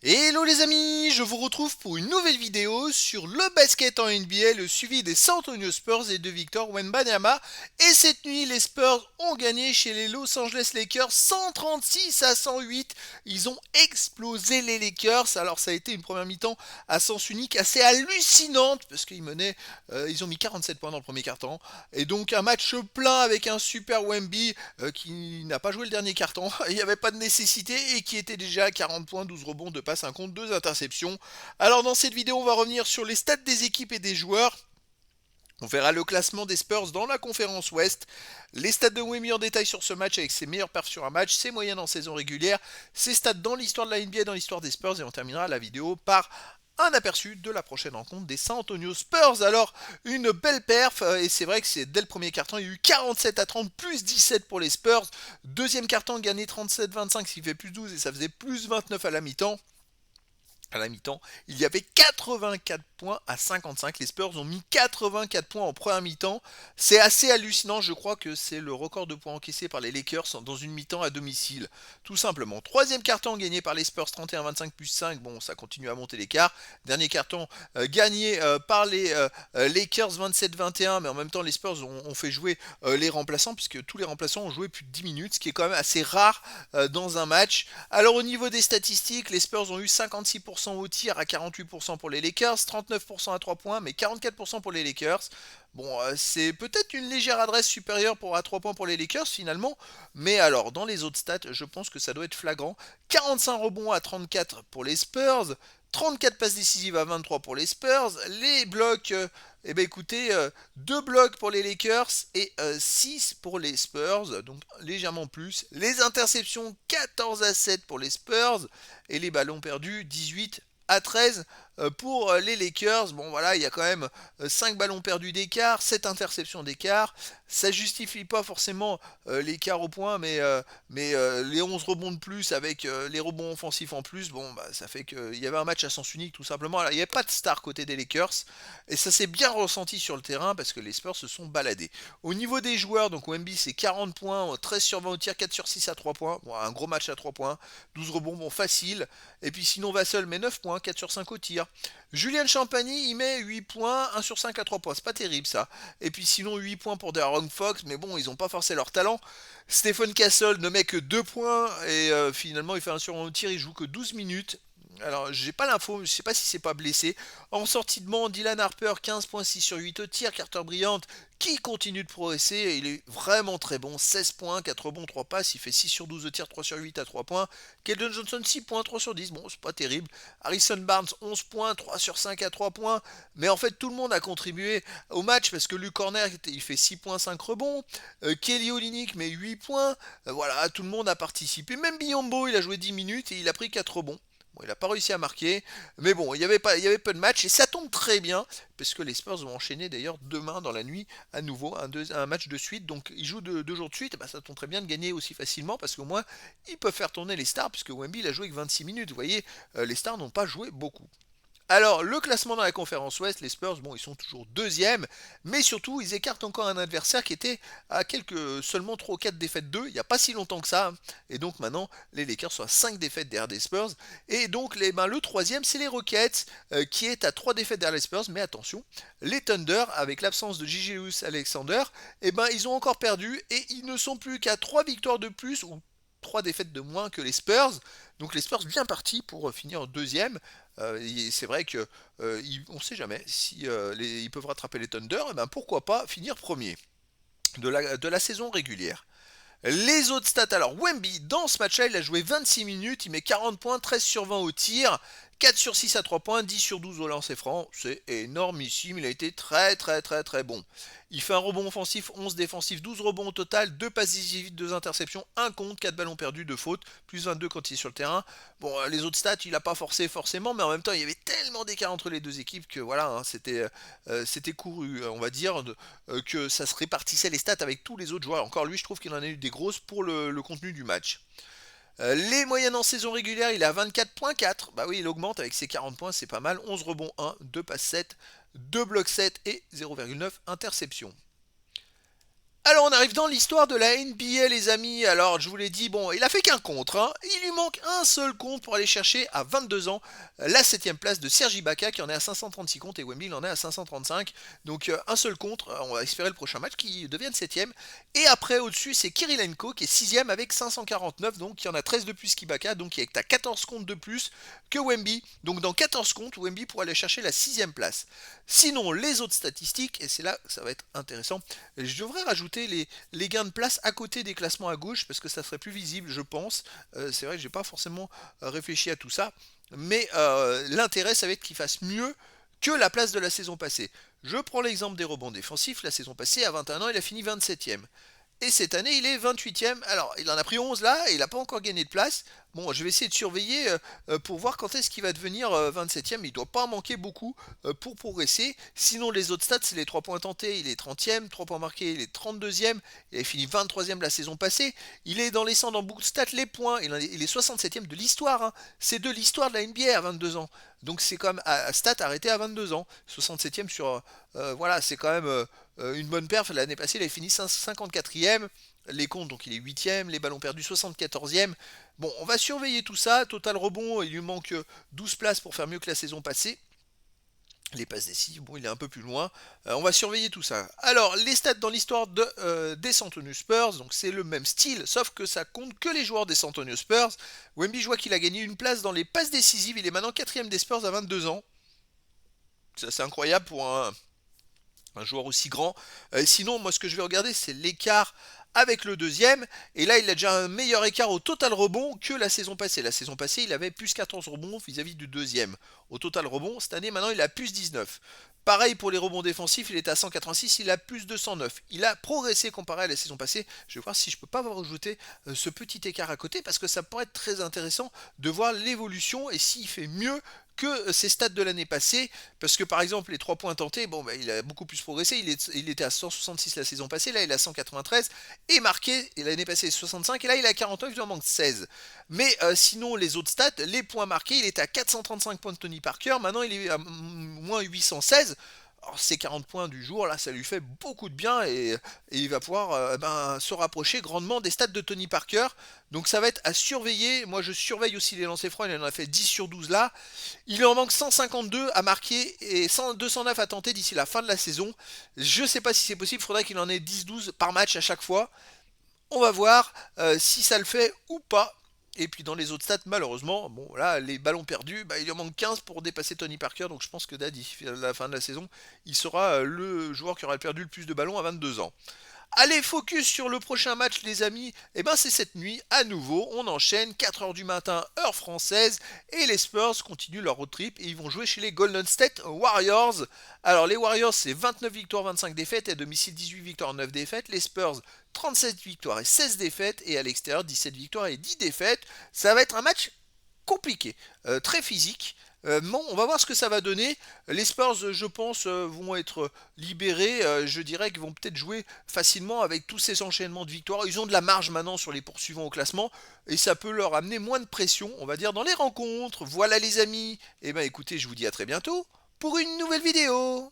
Hello les amis, je vous retrouve pour une nouvelle vidéo sur le basket en NBA, le suivi des San Antonio Spurs et de Victor Wembanyama. Et cette nuit, les Spurs ont gagné chez les Los Angeles Lakers 136-108. Ils ont explosé les Lakers. Alors ça a été une première mi-temps à sens unique assez hallucinante parce qu'ils menaient, ils ont mis 47 points dans le premier quart-temps. Et donc un match plein avec un super Wemby qui n'a pas joué le dernier quart-temps. Il n'y avait pas de nécessité et qui était déjà à 40 points, 12 rebonds, 2 passes, 1 contre, 2 interceptions. Alors dans cette vidéo, on va revenir sur les stats des équipes et des joueurs. On verra le classement des Spurs dans la conférence Ouest, les stats de Wemby en détail sur ce match avec ses meilleurs perfs sur un match, ses moyennes en saison régulière, ses stats dans l'histoire de la NBA, dans l'histoire des Spurs et on terminera la vidéo par un aperçu de la prochaine rencontre des San Antonio Spurs. Alors, une belle perf, et c'est vrai que c'est dès le premier quart-temps, il y a eu 47-30, plus 17 pour les Spurs. Deuxième quart-temps, gagné 37-25, ce qui fait plus 12, et ça faisait plus 29 à la mi-temps. À la mi-temps, il y avait 84 points à 55. Les Spurs ont mis 84 points en première mi-temps. C'est assez hallucinant. Je crois que c'est le record de points encaissés par les Lakers dans une mi-temps à domicile. Tout simplement. Troisième carton gagné par les Spurs 31-25 plus 5. Bon, ça continue à monter l'écart. Dernier carton gagné par les Lakers 27-21. Mais en même temps, les Spurs ont fait jouer les remplaçants puisque tous les remplaçants ont joué plus de 10 minutes. Ce qui est quand même assez rare dans un match. Alors au niveau des statistiques, les Spurs ont eu 56% au tir à 48% pour les Lakers, 39% à 3 points, mais 44% pour les Lakers. Bon, c'est peut-être une légère adresse supérieure pour à 3 points pour les Lakers finalement, mais alors dans les autres stats, je pense que ça doit être flagrant. 45 rebonds à 34 pour les Spurs, 34 passes décisives à 23 pour les Spurs, les blocs, eh ben écoutez, 2 blocs pour les Lakers et 6 pour les Spurs, donc légèrement plus. Les interceptions 14 à 7 pour les Spurs et les ballons perdus 18 à 13 pour les Lakers. Bon voilà, il y a quand même 5 ballons perdus d'écart, 7 interceptions d'écart. Ça justifie pas forcément l'écart au point, mais les 11 rebonds de plus avec les rebonds offensifs en plus, bon bah ça fait qu'il y avait un match à sens unique tout simplement. Alors, il n'y avait pas de star côté des Lakers et ça s'est bien ressenti sur le terrain parce que les Spurs se sont baladés. Au niveau des joueurs, donc Wemby c'est 40 points, 13 sur 20 au tir, 4 sur 6 à 3 points. Bon, un gros match à 3 points, 12 rebonds, bon facile. Et puis sinon Vassell met 9 points, 4 sur 5 au tir. Julien Champagny il met 8 points, 1 sur 5 à 3 points. C'est pas terrible ça. Et puis sinon 8 points pour Darren Fox, mais bon, ils n'ont pas forcé leur talent. Stephen Castle ne met que 2 points et finalement il fait un sur 1 au tir, il joue que 12 minutes. Alors, j'ai pas l'info, je sais pas si c'est pas blessé. En sortie de banc, Dylan Harper, 15,6 sur 8 au tir. Carter Bryant, qui continue de progresser. Il est vraiment très bon. 16 points, 4 rebonds, 3 passes. Il fait 6 sur 12 au tir, 3 sur 8 à 3 points. Keldon Johnson, 6 points, 3 sur 10. Bon, c'est pas terrible. Harrison Barnes, 11 points, 3 sur 5 à 3 points. Mais en fait, tout le monde a contribué au match parce que Luke Corner, il fait 6 points, 5 rebonds. Kelly Olynyk met 8 points. Voilà, tout le monde a participé. Même Biombo, il a joué 10 minutes et il a pris 4 rebonds. Bon, il n'a pas réussi à marquer, mais bon, il y avait peu de matchs et ça tombe très bien parce que les Spurs vont enchaîner d'ailleurs demain dans la nuit à nouveau un match de suite. Donc ils jouent 2 jours de suite, et bah, ça tombe très bien de gagner aussi facilement parce qu'au moins ils peuvent faire tourner les stars puisque Wemby il a joué que 26 minutes. Vous voyez, les stars n'ont pas joué beaucoup. Alors, le classement dans la conférence Ouest, les Spurs, bon, ils sont toujours deuxième, mais surtout, ils écartent encore un adversaire qui était à seulement 3 ou 4 défaites d'eux, il n'y a pas si longtemps que ça. Et donc maintenant, les Lakers sont à 5 défaites derrière des Spurs. Et donc, le troisième, c'est les Rockets, qui est à 3 défaites derrière les Spurs. Mais attention, les Thunder, avec l'absence de J.J. Alexander, eh ben, ils ont encore perdu et ils ne sont plus qu'à 3 victoires de plus, ou 3 défaites de moins que les Spurs. Donc les Spurs bien partis pour finir en deuxième. C'est vrai que on ne sait jamais si ils peuvent rattraper les Thunder, et ben pourquoi pas finir premier de la saison régulière. Les autres stats, alors Wemby, dans ce match-là, il a joué 26 minutes, il met 40 points, 13 sur 20 au tir, 4 sur 6 à 3 points, 10 sur 12 au lancer franc, c'est énormissime, il a été très très très très bon. Il fait un rebond offensif, 11 défensif, 12 rebonds au total, 2 passes décisives, 2 interceptions, 1 contre, 4 ballons perdus, 2 fautes, plus 22 quand il est sur le terrain. Bon, les autres stats, il n'a pas forcé forcément, mais en même temps, il y avait tellement d'écart entre les deux équipes que voilà, hein, c'était couru, on va dire, que ça se répartissait les stats avec tous les autres joueurs. Encore lui, je trouve qu'il en a eu des grosses pour le contenu du match. Les moyennes en saison régulière, il est à 24,4. Bah oui, il augmente avec ses 40 points, c'est pas mal. 11 rebonds 1, 2 passes 7, 2 blocs 7 et 0,9 interceptions. Alors on arrive dans l'histoire de la NBA les amis, alors je vous l'ai dit, bon il a fait qu'un contre, hein. Il lui manque un seul contre pour aller chercher à 22 ans la 7ème place de Serge Ibaka qui en est à 536 comptes et Wemby en est à 535, donc un seul contre, on va espérer le prochain match qui devienne 7ème, et après au-dessus c'est Kirilenko qui est 6ème avec 549, donc il y en a 13 de plus qu'Ibaka, donc il est à 14 comptes de plus que Wemby, donc dans 14 comptes Wemby pourrait aller chercher la 6ème place. Sinon les autres statistiques, et c'est là que ça va être intéressant, je devrais rajouter les gains de place à côté des classements à gauche parce que ça serait plus visible, je pense. C'est vrai que j'ai pas forcément réfléchi à tout ça, mais l'intérêt, ça va être qu'il fasse mieux que la place de la saison passée. Je prends l'exemple des rebonds défensifs. La saison passée, à 21 ans, il a fini 27ème. Et cette année, il est 28ème. Alors, il en a pris 11 là, et il n'a pas encore gagné de place. Bon, je vais essayer de surveiller pour voir quand est-ce qu'il va devenir 27ème. Il ne doit pas en manquer beaucoup pour progresser. Sinon, les autres stats, c'est les 3 points tentés. Il est 30ème, 3 points marqués, il est 32ème. Il a fini 23ème la saison passée. Il est dans les 100 dans beaucoup de stats, les points. Il est 67ème de l'histoire, hein. C'est de l'histoire de la NBA à 22 ans. Donc c'est quand même à stats arrêté à 22 ans. 67ème sur... voilà, c'est quand même une bonne perf. L'année passée, il a fini 54ème. Les comptes, donc il est 8ème. Les ballons perdus, 74ème. Bon, on va surveiller tout ça. Total rebond, il lui manque 12 places pour faire mieux que la saison passée. Les passes décisives, bon, il est un peu plus loin. On va surveiller tout ça. Alors, les stats dans l'histoire des San Antonio Spurs, donc c'est le même style, sauf que ça compte que les joueurs des San Antonio Spurs. Wemby, je vois qu'il a gagné une place dans les passes décisives. Il est maintenant 4ème des Spurs à 22 ans. C'est incroyable pour un joueur aussi grand. Sinon, moi, ce que je vais regarder, c'est l'écart avec le deuxième. Et là, il a déjà un meilleur écart au total rebond que la saison passée. La saison passée, il avait plus 14 rebonds vis-à-vis du deuxième. Au total rebond, cette année, maintenant, il a plus 19. Pareil pour les rebonds défensifs, il est à 186, il a plus 209. Il a progressé comparé à la saison passée. Je vais voir si je peux pas vous rajouter ce petit écart à côté parce que ça pourrait être très intéressant de voir l'évolution et s'il fait mieux que ses stats de l'année passée, parce que par exemple les 3 points tentés, bon bah, il a beaucoup plus progressé, il était à 166 la saison passée, là il est à 193, et marqué, et l'année passée 65, et là il est à 49, il en manque 16. Mais sinon les autres stats, les points marqués, il était à 435 points de Tony Parker, maintenant il est à moins 816, alors, ces 40 points du jour, là, ça lui fait beaucoup de bien et il va pouvoir se rapprocher grandement des stats de Tony Parker. Donc ça va être à surveiller. Moi, je surveille aussi les lancers francs. Il en a fait 10 sur 12 là. Il en manque 152 à marquer et 209 à tenter d'ici la fin de la saison. Je ne sais pas si c'est possible. Il faudrait qu'il en ait 10-12 par match à chaque fois. On va voir si ça le fait ou pas. Et puis dans les autres stats, malheureusement, bon là, les ballons perdus, bah, il en manque 15 pour dépasser Tony Parker. Donc je pense que d'ici la fin de la saison, il sera le joueur qui aura perdu le plus de ballons à 22 ans. Allez, focus sur le prochain match, les amis. Et ben, c'est cette nuit, à nouveau. On enchaîne, 4h du matin, heure française. Et les Spurs continuent leur road trip. Et ils vont jouer chez les Golden State Warriors. Alors, les Warriors, c'est 29 victoires, 25 défaites. Et à domicile, 18 victoires, 9 défaites. Les Spurs, 37 victoires et 16 défaites. Et à l'extérieur, 17 victoires et 10 défaites. Ça va être un match compliqué, très physique. Bon, on va voir ce que ça va donner. Les Spurs, je pense, vont être libérés. Je dirais qu'ils vont peut-être jouer facilement avec tous ces enchaînements de victoires. Ils ont de la marge maintenant sur les poursuivants au classement et ça peut leur amener moins de pression, on va dire, dans les rencontres. Voilà les amis. Et ben écoutez, je vous dis à très bientôt pour une nouvelle vidéo.